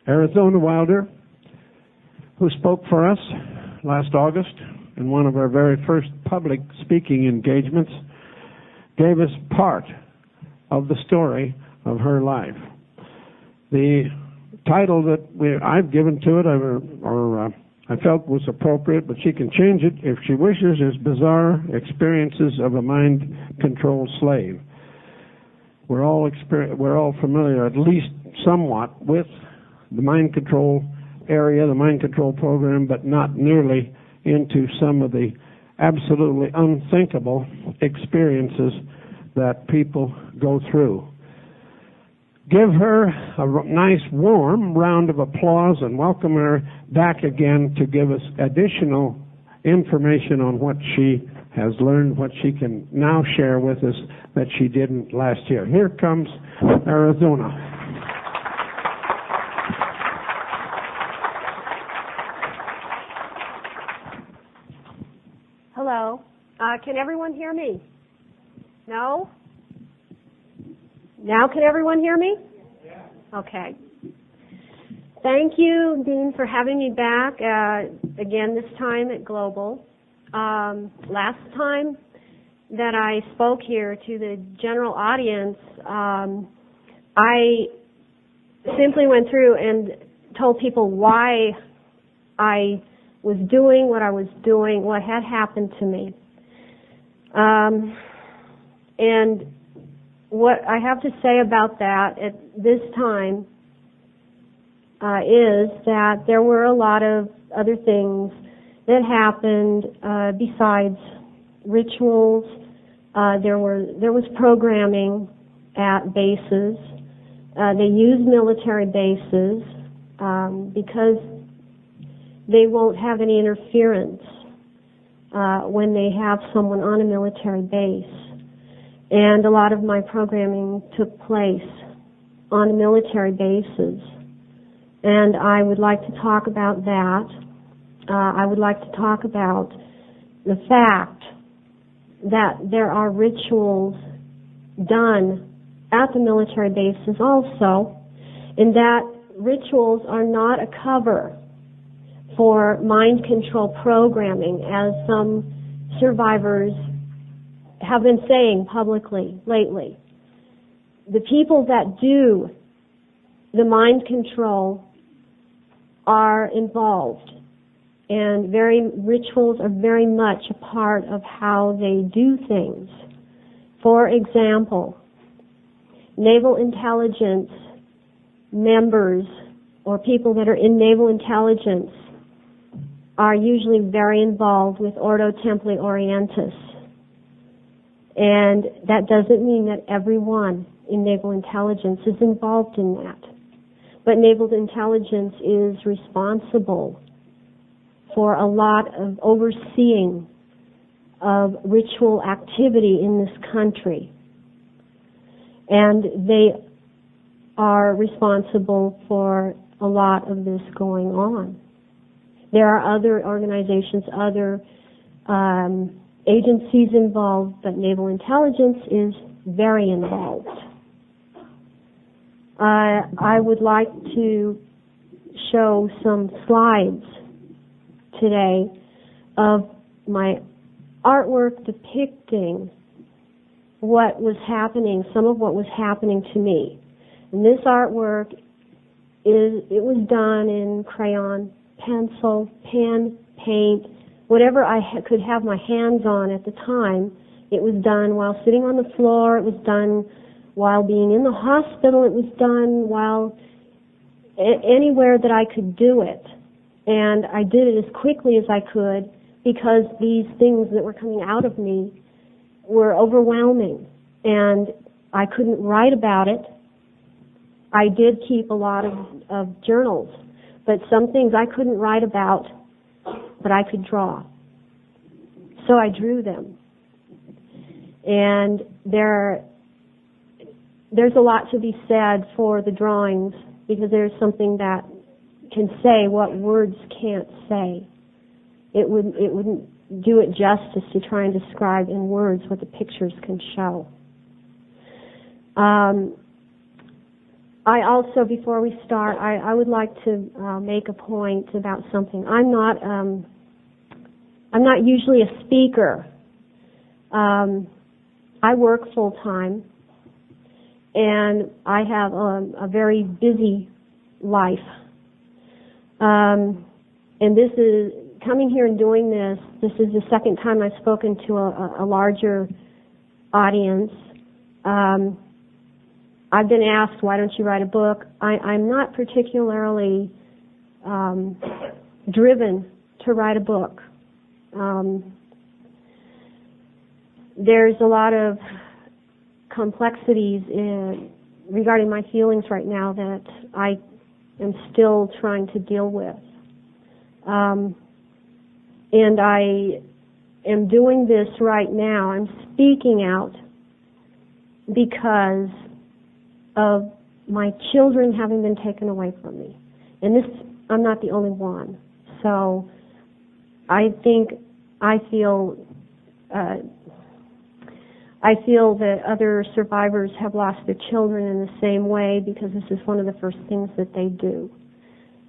Arizona Wilder, who spoke for us last August in one of our very first public speaking engagements, gave us part of the story of her life. The title that I've given to it, I felt was appropriate, but she can change it if she wishes, is Bizarre Experiences of a Mind-Controlled Slave. We're all familiar, at least somewhat, with the mind control area, the mind control program, but not nearly into some of the absolutely unthinkable experiences that people go through. Give her a nice warm round of applause and welcome her back again to give us additional information on what she has learned, what she can now share with us that she didn't last year. Here comes Arizona. Hello. Can everyone hear me? No? Now can everyone hear me? Yeah. Okay. Thank you, Dean, for having me back again, this time at Global. Last time that I spoke here to the general audience, I simply went through and told people why I was doing what I was doing, what had happened to me. And what I have to say about that at this time is that there were a lot of other things that happened besides rituals. There was programming at bases. They used military bases because they won't have any interference when they have someone on a military base. And a lot of my programming took place on military bases. And I would like to talk about that. I would like to talk about the fact that there are rituals done at the military bases also, and that rituals are not a cover for mind control programming, as some survivors have been saying publicly lately. The people that do the mind control are involved, and rituals are very much a part of how they do things. For example, naval intelligence members or people that are in naval intelligence are usually very involved with Ordo Templi Orientis. And that doesn't mean that everyone in naval intelligence is involved in that. But naval intelligence is responsible for a lot of overseeing of ritual activity in this country. And they are responsible for a lot of this going on. There are other organizations, other agencies involved, but naval intelligence is very involved. I would like to show some slides today of my artwork depicting what was happening, some of what was happening to me. And this artwork it was done in crayon, pencil, pen, paint, whatever I could have my hands on at the time. It was done while sitting on the floor. It was done while being in the hospital. It was done while anywhere that I could do it. And I did it as quickly as I could because these things that were coming out of me were overwhelming. And I couldn't write about it. I did keep a lot of journals, but some things I couldn't write about, but I could draw. So I drew them. And there's a lot to be said for the drawings because there's something that can say what words can't say. It wouldn't do it justice to try and describe in words what the pictures can show. I also, before we start, I would like to make a point about something. I'm not usually a speaker. I work full time, and I have a very busy life. And this is coming here and doing this. This is the second time I've spoken to a larger audience. I've been asked, why don't you write a book? I'm not particularly driven to write a book. There's a lot of complexities regarding my feelings right now that I am still trying to deal with. And I am doing this right now. I'm speaking out because of my children having been taken away from me. And this, I'm not the only one. So I feel that other survivors have lost their children in the same way, because this is one of the first things that they do.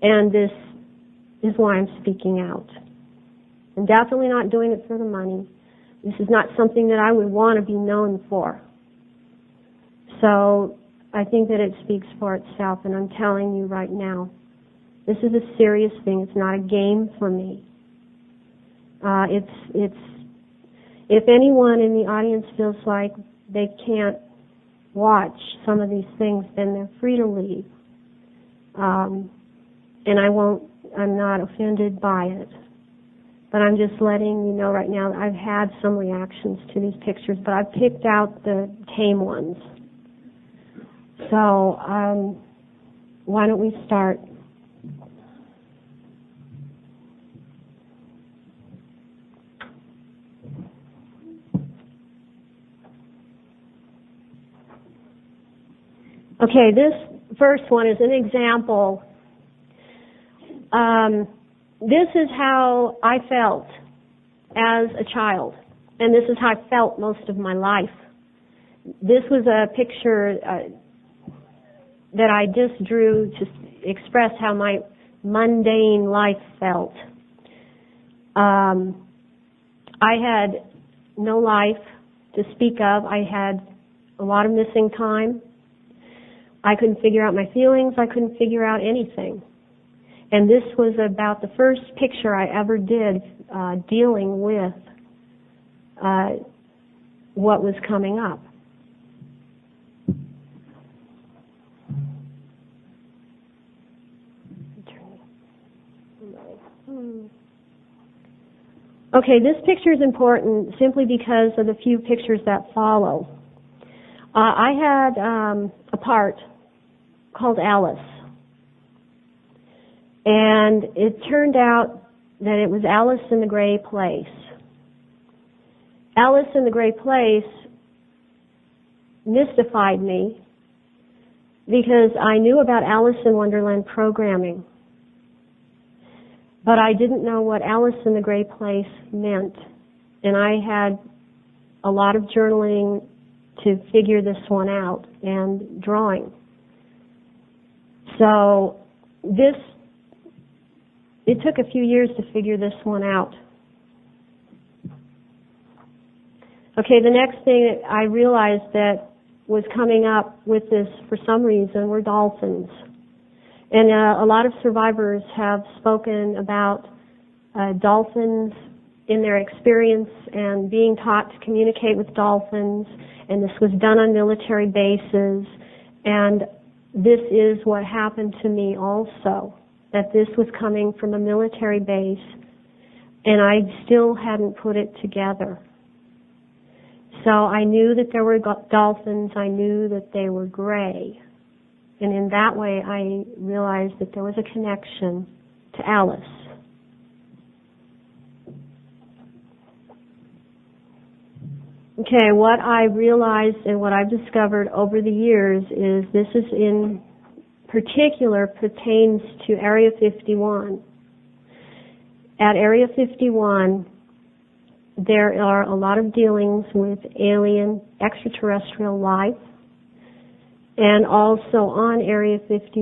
And this is why I'm speaking out. I'm definitely not doing it for the money. This is not something that I would want to be known for. So I think that it speaks for itself, and I'm telling you right now, this is a serious thing. It's not a game for me. If anyone in the audience feels like they can't watch some of these things, then they're free to leave. And I'm not offended by it. But I'm just letting you know right now that I've had some reactions to these pictures, but I've picked out the tame ones. So, why don't we start? Okay, this first one is an example. This is how I felt as a child, and this is how I felt most of my life. This was a picture that I just drew to express how my mundane life felt. I had no life to speak of. I had a lot of missing time. I couldn't figure out my feelings. I couldn't figure out anything. And this was about the first picture I ever did dealing with what was coming up. Okay, this picture is important simply because of the few pictures that follow. I had a part called Alice. And it turned out that it was Alice in the Gray Place. Alice in the Gray Place mystified me because I knew about Alice in Wonderland programming, but I didn't know what Alice in the Gray Place meant. And I had a lot of journaling to figure this one out and drawing. So it took a few years to figure this one out. Okay, the next thing that I realized that was coming up with this for some reason were dolphins. And a lot of survivors have spoken about dolphins in their experience and being taught to communicate with dolphins, and this was done on military bases, and this is what happened to me also, that this was coming from a military base, and I still hadn't put it together. So I knew that there were dolphins, I knew that they were gray, and in that way I realized that there was a connection to Alice. Okay, what I realized and what I've discovered over the years is this is in particular pertains to Area 51. At Area 51, there are a lot of dealings with alien extraterrestrial life, And also on Area 51